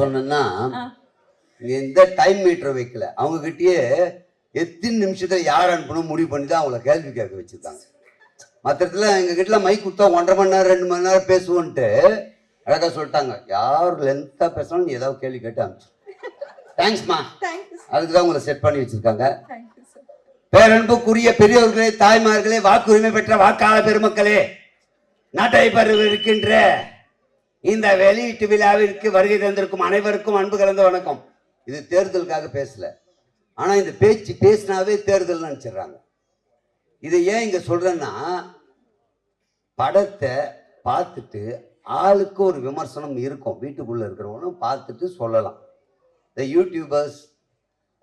சொன்னேன்னா எந்த time metre வைக்கல, அவங்க கிட்டயே எத்தனை நிமிஷத்துல யார் அனுப்பணும் முடிவு பண்ணி தான் அவங்கள கேள்வி கேட்க வச்சிருக்காங்க. மற்ற இடத்துல எங்க கிட்ட மைக் கொடுத்தா 1.5 மணி நேரம் 2 மணி நேரம் பேசுவோன்ட்டு அழகா சொல்லிட்டாங்க. யார் லென்த்தா பேசணும் நீ ஏதாவது கேள்வி கேட்டு அனுப்பிச்சு. தேங்க்ஸ்மா, அதுக்குதான் உங்களை செட் பண்ணி வச்சிருக்காங்க. பேரன்புக்குரிய பெரியவர்களே, தாய்மார்களே, வாக்குரிமை பெற்ற வாக்காள பெருமக்களே, நாட்டை இருக்கின்ற இந்த வெளியீட்டு விழாவிற்கு வருகை தந்திருக்கும் அனைவருக்கும் அன்பு கலந்த வணக்கம். இது தேர்தலுக்காக பேசல, ஆனா இந்த பேச்சு பேசினாவே தேர்தல் நினைச்சிடறாங்க. இதை ஏன் இங்க சொல்றேன்னா, படத்தை பார்த்துட்டு ஆளுக்கு ஒரு விமர்சனம் இருக்கும், வீட்டுக்குள்ள இருக்கிறவங்களும் பார்த்துட்டு சொல்லலாம். இந்த யூடியூபர்ஸ்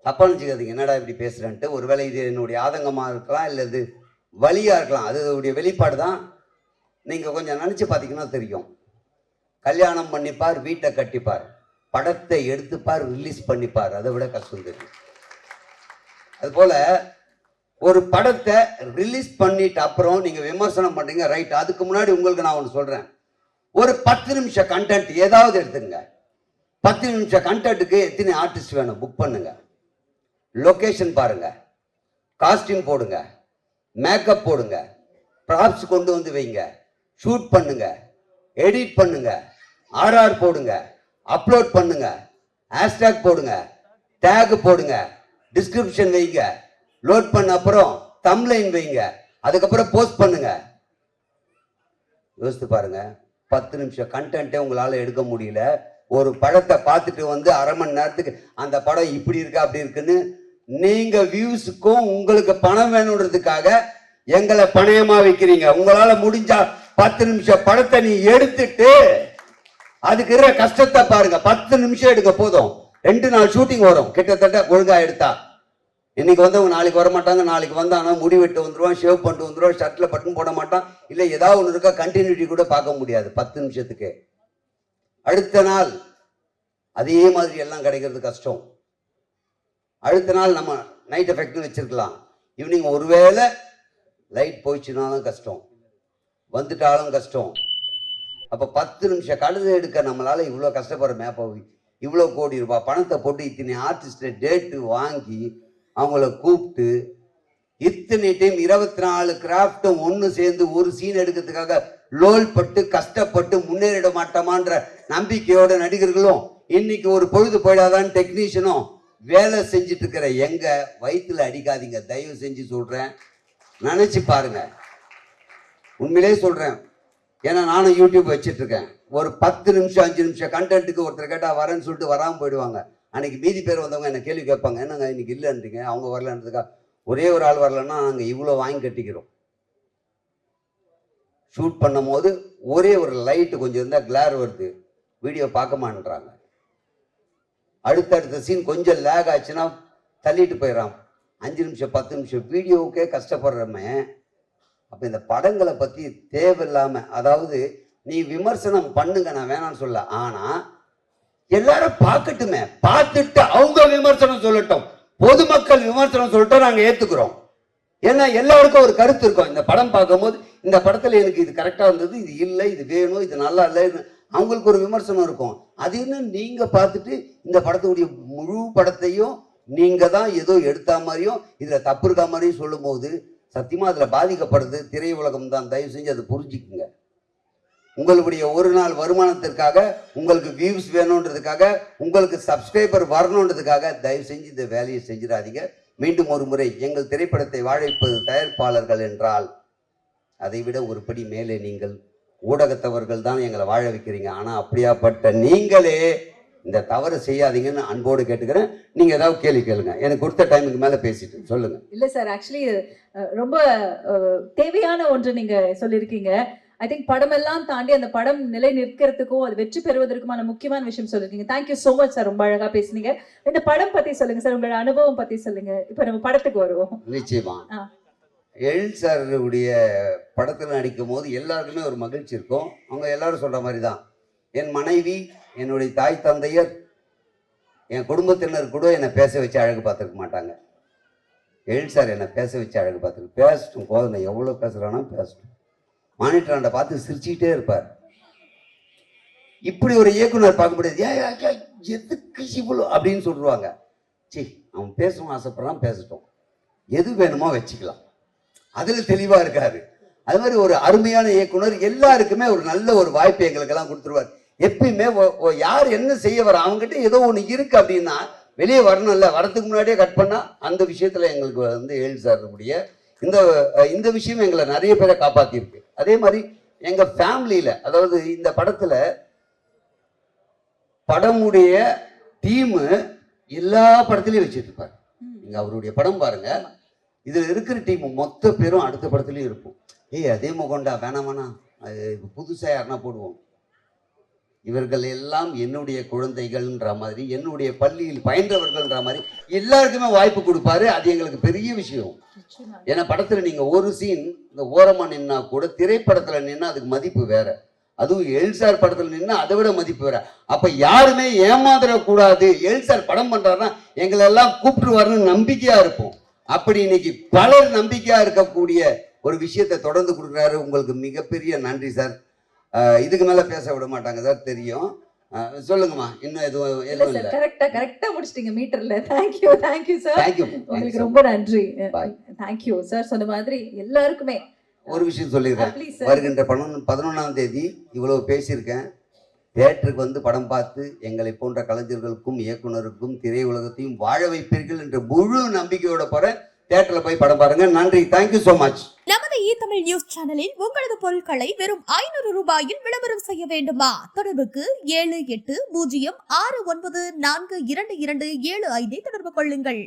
தப்பா நினைச்சுக்காதீங்க, என்னடா இப்படி பேசுறேன்ட்டு. ஒருவேளை இது என்னுடைய ஆதங்கமா இருக்கலாம், இல்லை இது வலியா இருக்கலாம், அதோடைய வெளிப்பாடு தான். நீங்க கொஞ்சம் நினைச்சு பார்த்தீங்கன்னா தெரியும். கல்யாணம் பண்ணிப்பார், வீட்டை கட்டிப்பார், படத்தை எடுத்துப்பார், ரிலீஸ் பண்ணிப்பார், அதை விட கஷ்டம் தெரியும். அதுபோல ஒரு படத்தை ரிலீஸ் பண்ணிட்டு அப்புறம் நீங்க விமர்சனம் பண்றீங்க, ரைட். அதுக்கு முன்னாடி உங்களுக்கு நான் ஒன்று சொல்றேன். ஒரு 10 நிமிஷம் கண்டென்ட் ஏதாவது எடுத்துங்க. 10 நிமிஷம் கண்டென்ட்டுக்கு எத்தனை ஆர்டிஸ்ட் வேணும் புக் பண்ணுங்க. லொகேஷன் பாருங்க, காஸ்டியூம் போடுங்க, மேக்கப் போடுங்க, ப்ராப்ஸ் கொண்டு வந்து வைங்க, ஷூட் பண்ணுங்க, எடிட் பண்ணுங்க, ஆர்ஆர் போடுங்க, அப்லோட் பண்ணுங்க, ஹேஷ்டேக் போடுங்க, டேக் போடுங்க, டிஸ்கிரிப்ஷன் வைங்க, லோட் பண்ண அப்புறம் தம்ப்லைன் வைங்க, அதுக்கப்புறம் போஸ்ட் பண்ணுங்க. யோசித்து பாருங்க, 10 நிமிஷம் கண்டென்ட்டே உங்களால எடுக்க முடியல. ஒரு படத்தை பார்த்துட்டு வந்து அரை மணி நேரத்துக்கு அந்த படம் இப்படி இருக்கு அப்படி இருக்குன்னு நீங்க வியூஸுக்கும் உங்களுக்கு பணம் வேணுன்றதுக்காக எங்களை பணயமா வைக்கிறீங்க. உங்களால முடிஞ்சா 10 நிமிஷம் படத்தை நீ எடுத்துட்டு அதுக்கு இருக்கிற கஷ்டத்தை பாருங்க. 10 நிமிஷம் எடுக்க போதும், 2 நாள் ஷூட்டிங் வரும் கிட்டத்தட்ட. ஒழுங்கா எடுத்தா இன்னைக்கு வந்தவங்க நாளைக்கு வர மாட்டாங்க, நாளைக்கு வந்தானா முடி வெட்டு வந்துருவான், ஷேவ் பண்ணிட்டு வந்துருவான், ஷர்ட்ல பட்டன் போட மாட்டான், இல்லை ஏதாவது ஒன்று இருக்கா, கண்டினியூட்டி கூட பார்க்க முடியாது 10 நிமிஷத்துக்கு. அடுத்த நாள் அதே மாதிரி எல்லாம் கிடைக்கிறது கஷ்டம். அடுத்த நாள் நம்ம நைட் எஃபெக்ட்னு வச்சிருக்கலாம், ஈவினிங் ஒருவேளை லைட் போயிடுச்சுனாலும் கஷ்டம், வந்துட்டாலும் கஷ்டம். அப்போ 10 நிமிஷம் கழுதை எடுக்க நம்மளால இவ்வளோ கஷ்டப்படுற மேப்பை இவ்வளோ கோடி ரூபாய் பணத்தை போட்டு இத்தனை ஆர்டிஸ்ட டேட்டு வாங்கி அவங்கள கூப்பிட்டு இத்தனை டைம் 24 கிராஃப்டும் ஒன்று சேர்ந்து ஒரு சீன் எடுக்கிறதுக்காக லோல் பட்டு கஷ்டப்பட்டு முன்னேறிட மாட்டோமான்ற நம்பிக்கையோட நடிகர்களும் இன்னைக்கு ஒரு பொழுது போயிடாதான்னு டெக்னீஷியனும் வேலை செஞ்சுட்டு இருக்கிற எங்க வயிற்றுல அடிக்காதீங்க, தயவு செஞ்சு சொல்றேன். நினைச்சு பாருங்க, உண்மையிலே சொல்றேன். ஏன்னா நானும் யூடியூப் வச்சுட்டு இருக்கேன். ஒரு 10 நிமிஷம் 5 நிமிஷம் கண்டென்ட்டுக்கு ஒருத்தர் கேட்டா வரேன்னு சொல்லிட்டு வராமல் போயிடுவாங்க. அன்னைக்கு மீதி பேர் வந்தவங்க என்ன கேள்வி கேட்பாங்க, என்னங்க இன்னைக்கு இல்லைன்றீங்க, அவங்க வரலன்றதுக்கா. ஒரே ஒரு ஆள் வரலன்னா நாங்கள் இவ்வளோ வாங்கி கட்டிக்கிறோம். ஷூட் பண்ணும் போது ஒரே ஒரு லைட்டு கொஞ்சம் இருந்தால் கிளார் வருது, வீடியோ பார்க்க மாட்டேன்றாங்க. அடுத்தடுத்த சீன் கொஞ்சம் லேக் ஆச்சுன்னா தள்ளிட்டு போயிடறான். 5 நிமிஷம் 10 நிமிஷம் வீடியோவுக்கே கஷ்டப்படுறமே. அப்போ இந்த படங்களை பற்றி தேவையில்லாமல், அதாவது நீ விமர்சனம் பண்ணுங்க, நான் வேணான்னு சொல்ல, ஆனால் எல்லாரும் பார்க்கட்டுமே, பார்த்துட்டு அவங்க விமர்சனம் சொல்லட்டும். பொதுமக்கள் விமர்சனம் சொல்லிட்டோம், நாங்கள் ஏற்றுக்கிறோம். ஏன்னா எல்லாருக்கும் ஒரு கருத்து இருக்கும். இந்த படம் பார்க்கும்போது இந்த படத்தில் எனக்கு இது கரெக்டாக இருந்தது, இது இல்லை, இது வேணும், இது நல்லா இல்லை, அவங்களுக்கு ஒரு விமர்சனம் இருக்கும். அது என்ன, நீங்கள் பார்த்துட்டு இந்த படத்துடைய முழு படத்தையும் நீங்கள் தான் ஏதோ எடுத்தா மாதிரியும் இதில் தப்பு இருக்கா மாதிரியும் சொல்லும் போது சத்தியமாக அதில் பாதிக்கப்படுறது திரையுலகம் தான். தயவு செஞ்சு அதை புரிஞ்சுக்குங்க. உங்களுடைய ஒரு நாள் வருமானத்திற்காக, உங்களுக்கு வியூஸ் வேணுன்றதுக்காக, உங்களுக்கு சப்ஸ்கிரைபர் வரணுன்றதுக்காக தயவு செஞ்சு இந்த வேலையை செஞ்சிடாதீங்க. மீண்டும் ஒரு முறை, எங்கள் திரைப்படத்தை வாழைப்பது தயாரிப்பாளர்கள் என்றால் அதை விட ஒரு படி மேலே நீங்கள் ஊடகத்தவர்கள் தான் எங்களை வாழ வைக்கிறீங்க. ஆனால் அப்படியாப்பட்ட நீங்களே இந்த தவறு செய்யாதீங்கன்னு அன்போடு கேட்டுக்கிறேன். நீங்க ஏதாவது கேள்வி கேளுங்க, எனக்கு கொடுத்த டைமுக்கு மேல பேசிட்டு சொல்லுங்க. இல்ல சார், ஆக்சுவலி ரொம்ப தேவையான ஒன்று நீங்க சொல்லியிருக்கீங்க. ஐ திங்க் படமெல்லாம் தாண்டி அந்த படம் நிலை நிற்கிறதுக்கும் அது வெற்றி பெறுவதற்குமான முக்கியமான விஷயம் சொல்லிருக்கீங்க. தேங்க்யூ ஸோ மச் சார், ரொம்ப அழகா பேசுனீங்க. இந்த படம் பத்தி சொல்லுங்க சார், உங்களோட அனுபவம் பத்தி சொல்லுங்க. இப்ப நம்ம படத்துக்கு வருவோம். நிச்சயமா. எழில் சாருடைய படத்தில் நடிக்கும் போது எல்லாருக்குமே ஒரு மகிழ்ச்சி இருக்கும். அவங்க எல்லாரும் சொல்ற மாதிரி தான். என் மனைவி, என்னுடைய தாய் தந்தையர், என் குடும்பத்தினர் கூட என்னை பேச வச்சு அழகு பார்த்துருக்க மாட்டாங்க. எழில் சார் என்னை பேச வச்சு அழகு பார்த்துருக்கு. பேசட்டும், போதும், எவ்வளோ பேசுகிறானோ பேசட்டும். மானிட்டராண்ட பார்த்து சிரிச்சுக்கிட்டே இருப்பார். இப்படி ஒரு இயக்குனர் பார்க்க முடியாது. எதுக்கு இவ்வளோ அப்படின்னு சொல்லுவாங்க. சரி, அவன் பேசணும் ஆசைப்படுறான், பேசட்டும், எது வேணுமோ வச்சுக்கலாம், அதுல தெளிவா இருக்காரு. அது மாதிரி ஒரு அருமையான இயக்குனர் எல்லாருக்குமே ஒரு நல்ல ஒரு வாய்ப்பு எங்களுக்கெல்லாம் கொடுத்துருவார். எப்பயுமே யார் என்ன செய்ய வர அவங்ககிட்ட ஏதோ ஒன்று இருக்கு அப்படின்னா வெளியே வரணும்ல, வரதுக்கு முன்னாடியே கட் பண்ணா அந்த விஷயத்துல எங்களுக்கு வந்து ஏழு சாருடைய இந்த விஷயம் எங்களை நிறைய பேரை காப்பாத்திருக்கு. அதே மாதிரி எங்க ஃபேமிலியில, அதாவது இந்த படத்துல படமுடைய டீமு எல்லா படத்துலயும் வச்சுட்டு இருப்பாரு. நீங்க அவருடைய படம் பாருங்க, இதுல இருக்கிற டீம் மொத்த பேரும் அடுத்த படத்துலயும் இருக்கும். அதே முகண்டா வேணாம், புதுசா யாருன்னா போடுவோம். இவர்கள் எல்லாம் என்னுடைய குழந்தைகள்ன்ற மாதிரி, என்னுடைய பள்ளியில் பயின்றவர்கள்ன்ற மாதிரி எல்லாருக்குமே வாய்ப்பு கொடுப்பாரு. அது எங்களுக்கு பெரிய விஷயம். ஏன்னா படத்துல நீங்க ஒரு சீன் இந்த ஓரமா நின்னா கூட திரைப்படத்துல நின்னா அதுக்கு மதிப்பு வேற, அதுவும் எல்சார் படத்துல நின்னா அதை விட மதிப்பு வேற. அப்ப யாருமே ஏமாந்துடக்கூடாது. எல்சார் படம் பண்றாருன்னா எங்களை எல்லாம் கூப்பிட்டுருவாருன்னு நம்பிக்கையா இருப்போம். அப்படி இன்னைக்கு பலர் நம்பிக்கையா இருக்கக்கூடிய ஒரு விஷயத்தை தொடர்ந்து கொடுக்குறாரு. உங்களுக்கு மிகப்பெரிய நன்றி சார். இதுக்கு மேல பேச விட மாட்டாங்க சார், தெரியும். சொல்லுங்கம்மா. இன்னும் எதுவும் இல்ல. கரெக்டா முடிச்சிட்டீங்க மீட்டர்ல. Thank you sir. தேங்க்யூ, உங்களுக்கு ரொம்ப நன்றி. Thank you sir. சொன்ன மாதிரி எல்லாருக்குமே ஒரு விஷயம் சொல்லிடுறேன். வருகின்ற 11ஆம் தேதி இவ்வளவு பேசியிருக்கேன். தியேட்டருக்கு வந்து படம் பார்த்து எங்களை போன்ற கலைஞர்களுக்கும் இயக்குனருக்கும் திரையுலகத்தையும் வாழ வைப்பீர்கள் என்ற முழு நம்பிக்கையோட போறேன். தியேட்டர்ல போய் படம் பாருங்க. நன்றி. Thank you so much. நமது தமிழ் நியூஸ் சேனலில் உங்களது பொருட்களை வெறும் 500 ரூபாயில் விளம்பரம் செய்ய வேண்டுமா? தொடர்புக்கு 7806942275 தொடர்பு கொள்ளுங்கள்.